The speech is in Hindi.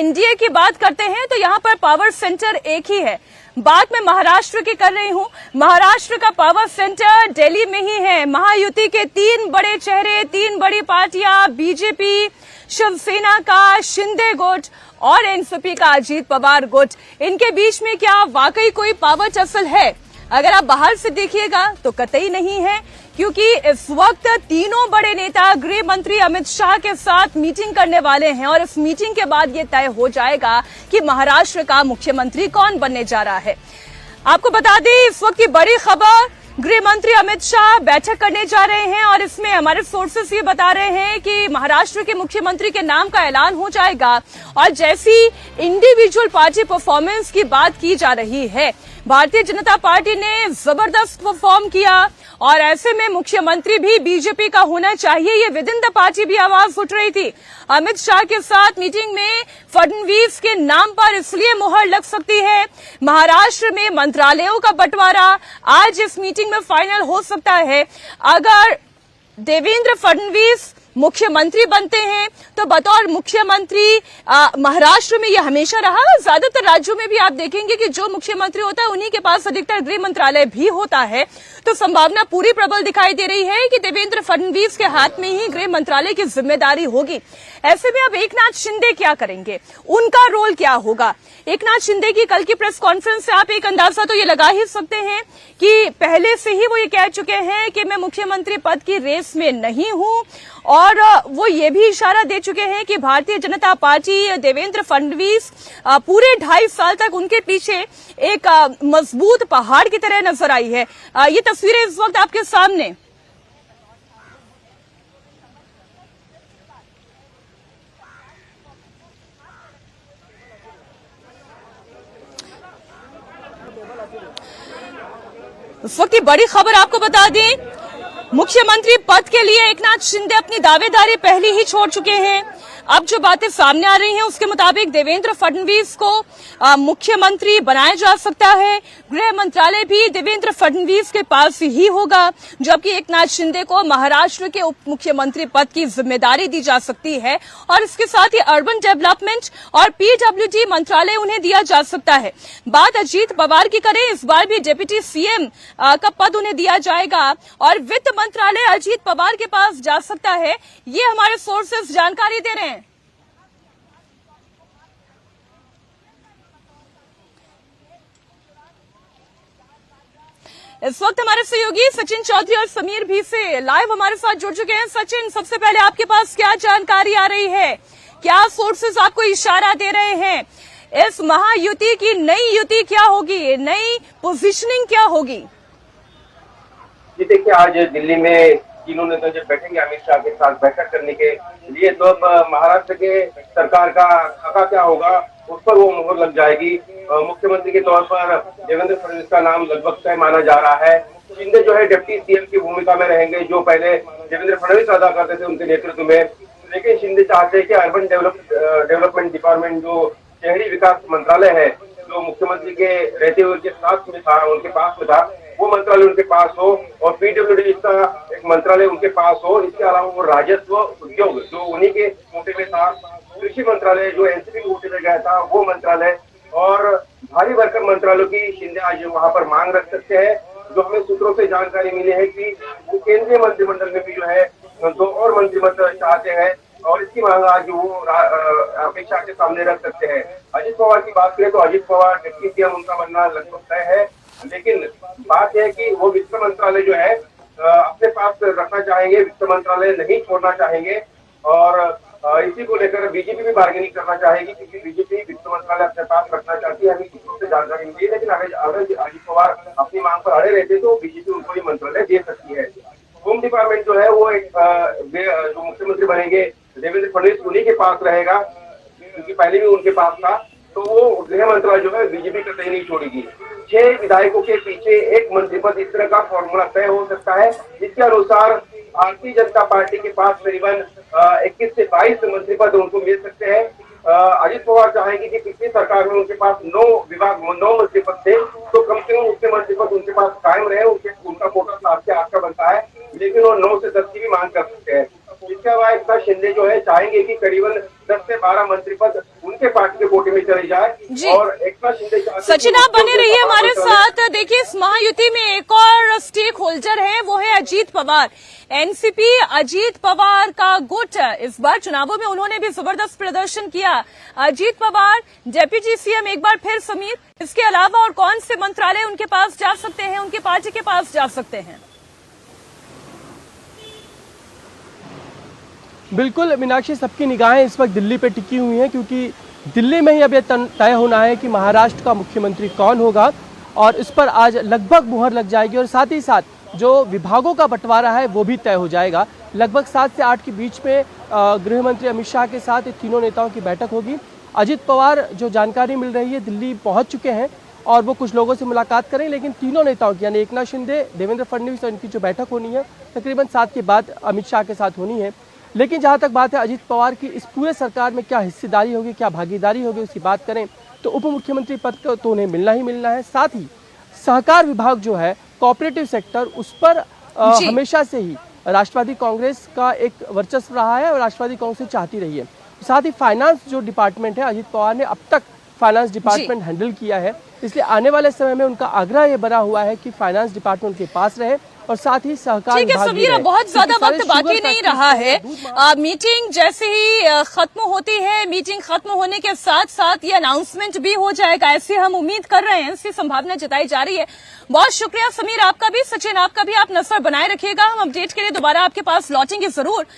एनडीए की बात करते हैं तो यहाँ पर पावर सेंटर एक ही है। बात मैं महाराष्ट्र की कर रही हूँ। महाराष्ट्र का पावर सेंटर दिल्ली में ही है। महायुति के 3 बड़े चेहरे, 3 बड़ी पार्टियां, बीजेपी, शिवसेना का शिंदे गुट और एनसीपी का अजीत पवार गुट, इनके बीच में क्या वाकई कोई पावर टसल है? अगर आप बाहर से देखिएगा तो कतई नहीं है, क्योंकि इस वक्त तीनों बड़े नेता गृह मंत्री अमित शाह के साथ मीटिंग करने वाले हैं और इस मीटिंग के बाद ये तय हो जाएगा कि महाराष्ट्र का मुख्यमंत्री कौन बनने जा रहा है। आपको बता दें, इस वक्त की बड़ी खबर, गृह मंत्री अमित शाह बैठक करने जा रहे हैं और इसमें हमारे सोर्सेस ये बता रहे हैं कि महाराष्ट्र के मुख्यमंत्री के नाम का ऐलान हो जाएगा। और जैसी इंडिविजुअल पार्टी परफॉर्मेंस की बात की जा रही है, भारतीय जनता पार्टी ने जबरदस्त परफॉर्म किया और ऐसे में मुख्यमंत्री भी बीजेपी का होना चाहिए, ये विद इन द पार्टी भी आवाज उठ रही थी। अमित शाह के साथ मीटिंग में फडणवीस के नाम पर इसलिए मुहर लग सकती है, महाराष्ट्र में मंत्रालयों का बंटवारा आज इस मीटिंग में फाइनल हो सकता है। अगर देवेंद्र फडणवीस मुख्यमंत्री बनते हैं तो बतौर मुख्यमंत्री महाराष्ट्र में यह हमेशा रहा, ज्यादातर राज्यों में भी आप देखेंगे कि जो मुख्यमंत्री होता है उन्हीं के पास अधिकतर गृह मंत्रालय भी होता है। तो संभावना पूरी प्रबल दिखाई दे रही है कि देवेंद्र फडणवीस के हाथ में ही गृह मंत्रालय की जिम्मेदारी होगी। ऐसे में अब एकनाथ शिंदे क्या करेंगे, उनका रोल क्या होगा? एकनाथ शिंदे की कल की प्रेस कॉन्फ्रेंस से आप एक अंदाजा तो ये लगा ही सकते हैं कि पहले से ही वो ये कह चुके हैं कि मैं मुख्यमंत्री पद की रेस में नहीं हूं और वो ये भी इशारा दे चुके हैं कि भारतीय जनता पार्टी देवेंद्र फडणवीस पूरे 2.5 साल तक उनके पीछे एक मजबूत पहाड़ की तरह नजर आई है। ये तस्वीरें इस वक्त आपके सामने। इस वक्त की बड़ी खबर आपको बता दें, मुख्यमंत्री पद के लिए एकनाथ शिंदे अपनी दावेदारी पहले ही छोड़ चुके हैं। अब जो बातें सामने आ रही हैं उसके मुताबिक देवेंद्र फडणवीस को मुख्यमंत्री बनाया जा सकता है। गृह मंत्रालय भी देवेंद्र फडणवीस के पास ही होगा, जबकि एकनाथ शिंदे को महाराष्ट्र के उप मुख्यमंत्री पद की जिम्मेदारी दी जा सकती है और इसके साथ ही अर्बन डेवलपमेंट और पीडब्ल्यूडी मंत्रालय उन्हें दिया जा सकता है। बात अजीत पवार की करें, इस बार भी डिप्टी सीएम का पद उन्हें दिया जाएगा और वित्त मंत्रालय अजीत पवार के पास जा सकता है। ये हमारे सोर्सेस जानकारी दे रहे हैं। इस वक्त हमारे सहयोगी सचिन चौधरी और समीर भी से लाइव हमारे साथ जुड़ चुके हैं। सचिन, सबसे पहले आपके पास क्या जानकारी आ रही है, क्या सोर्सेस आपको इशारा दे रहे हैं, इस महायुति की नई युति क्या होगी, नई पोजीशनिंग क्या होगी? जी देखिए, आज दिल्ली में तीनों नेता जब बैठेंगे अमित शाह के साथ बैठक करने के लिए, तो अब महाराष्ट्र के सरकार का खाका क्या होगा उस पर वो मुहर लग जाएगी। मुख्यमंत्री के तौर पर देवेंद्र फडणवीस का नाम लगभग तय माना जा रहा है। शिंदे जो है डिप्टी सीएम की भूमिका में रहेंगे, जो पहले देवेंद्र फडणवीस अदा करते थे उनके नेतृत्व में। लेकिन शिंदे चाहते हैं कि अर्बन डेवलपमेंट डिपार्टमेंट, जो शहरी विकास मंत्रालय है, जो मुख्यमंत्री के रहते हुए उनके साथ में था, उनके पास में था, वो मंत्रालय उनके पास हो और पीडब्ल्यूडी का एक मंत्रालय उनके पास हो। इसके अलावा वो राजस्व उद्योग जो उन्हीं के कोटे में था, कृषि मंत्रालय जो एनसीपी कोटे में गया था वो मंत्रालय, और भारी भरकम मंत्रालयों की शिंदे आज वहां पर मांग रख सकते हैं। जो हमें सूत्रों से जानकारी मिली है कि वो केंद्रीय मंत्रिमंडल में भी जो है 2 और मंत्रिमंडल चाहते हैं और इसकी मांग आज वो अमित शाह के सामने रख सकते हैं। अजीत पवार की बात करें तो अजीत पवार डिप्टी सीएम उनका बनना लगभग तय है, लेकिन बात है कि वो वित्त मंत्रालय जो है अपने पास रखना चाहेंगे, वित्त मंत्रालय नहीं छोड़ना चाहेंगे और इसी को लेकर बीजेपी भी बार्गेनिंग करना चाहेगी, क्योंकि बीजेपी वित्त मंत्रालय अपने पास रखना चाहती है। हमें सूत्रों से जानकारी मिली है, लेकिन अगर अजीत पवार अपनी मांग पर अड़े रहते तो बीजेपी उनको ये मंत्रालय दे सकती है। होम डिपार्टमेंट जो है वो एक जो मुख्यमंत्री बनेंगे देवेंद्र फडणवीस उन्हीं के पास रहेगा, क्योंकि पहले भी उनके पास था। तो वो गृह मंत्रालय जो है बीजेपी कतई नहीं छोड़ेगी। 6 विधायकों के पीछे एक मंत्री पद, इस तरह का फॉर्मूला तय हो सकता है। इसके अनुसार भारतीय जनता पार्टी के पास करीबन 21 से 22 मंत्री पद उनको मिल सकते हैं। अजीत पवार चाहेंगे कि पिछली सरकार में उनके पास 9 मंत्री पद थे, तो कम से कम उसके मंत्री पद उनके पास कायम रहे। उनका कोटा 7 से 8 का बनता है, लेकिन वो 9 से 10 की भी मांग कर सकते हैं। इसके अलावा एकनाथ शिंदे जो है चाहेंगे कि करीबन 10 से 12 मंत्री पद उनके पार्टी के कोटे में चले जाए। और एकनाथ शिंदे सचिन, आप बने रहिए हमारे साथ। देखिए, इस महायुति में एक और स्टेक होल्डर है, वो है अजीत पवार। एनसीपी अजीत पवार का गुट, इस बार चुनावों में उन्होंने भी जबरदस्त प्रदर्शन किया। अजीत पवार, डेप्यूटी सीएम एक बार फिर समीर, इसके अलावा और कौन से मंत्रालय उनके पास जा सकते हैं, उनके पार्टी के पास जा सकते हैं? बिल्कुल मीनाक्षी, सबकी निगाहें इस वक्त दिल्ली पे टिकी हुई हैं, क्योंकि दिल्ली में ही अब यह तय होना है कि महाराष्ट्र का मुख्यमंत्री कौन होगा, और इस पर आज लगभग मुहर लग जाएगी। और साथ ही साथ जो विभागों का बंटवारा है वो भी तय हो जाएगा। लगभग 7 से 8 के बीच में गृह मंत्री अमित शाह के साथ तीनों नेताओं की बैठक होगी। अजित पवार, जो जानकारी मिल रही है, दिल्ली पहुंच चुके हैं और वो कुछ लोगों से मुलाकात करें, लेकिन तीनों नेताओं की यानी एकनाथ शिंदे, देवेंद्र फडणवीस और इनकी जो बैठक होनी है तकरीबन 7 के बाद अमित शाह के साथ होनी है। लेकिन जहां तक बात है अजित पवार की इस पूरे सरकार में क्या हिस्सेदारी होगी, क्या भागीदारी होगी, उसकी बात करें तो उप मुख्यमंत्री पद तो उन्हें मिलना ही मिलना है। साथ ही सहकार विभाग जो है, कोऑपरेटिव सेक्टर, उस पर हमेशा से ही राष्ट्रवादी कांग्रेस का एक वर्चस्व रहा है और राष्ट्रवादी कांग्रेस चाहती रही है। साथ ही फाइनेंस जो डिपार्टमेंट है, अजित पवार ने अब तक फाइनेंस डिपार्टमेंट हैंडल किया है, इसलिए आने वाले समय में उनका आग्रह ये बना हुआ है कि फाइनेंस डिपार्टमेंट के पास रहे और साथ ही सहकार ठीक है समीर, बहुत ज्यादा वक्त बाकी नहीं रहा है। मीटिंग जैसे ही खत्म होती है, मीटिंग खत्म होने के साथ साथ ये अनाउंसमेंट भी हो जाएगा, ऐसी हम उम्मीद कर रहे हैं, ऐसी संभावना जताई जा रही है। बहुत शुक्रिया समीर आपका भी, सचिन आपका भी। आप नजर बनाए रखिएगा, हम अपडेट के लिए दोबारा आपके पास लौटेंगे जरूर।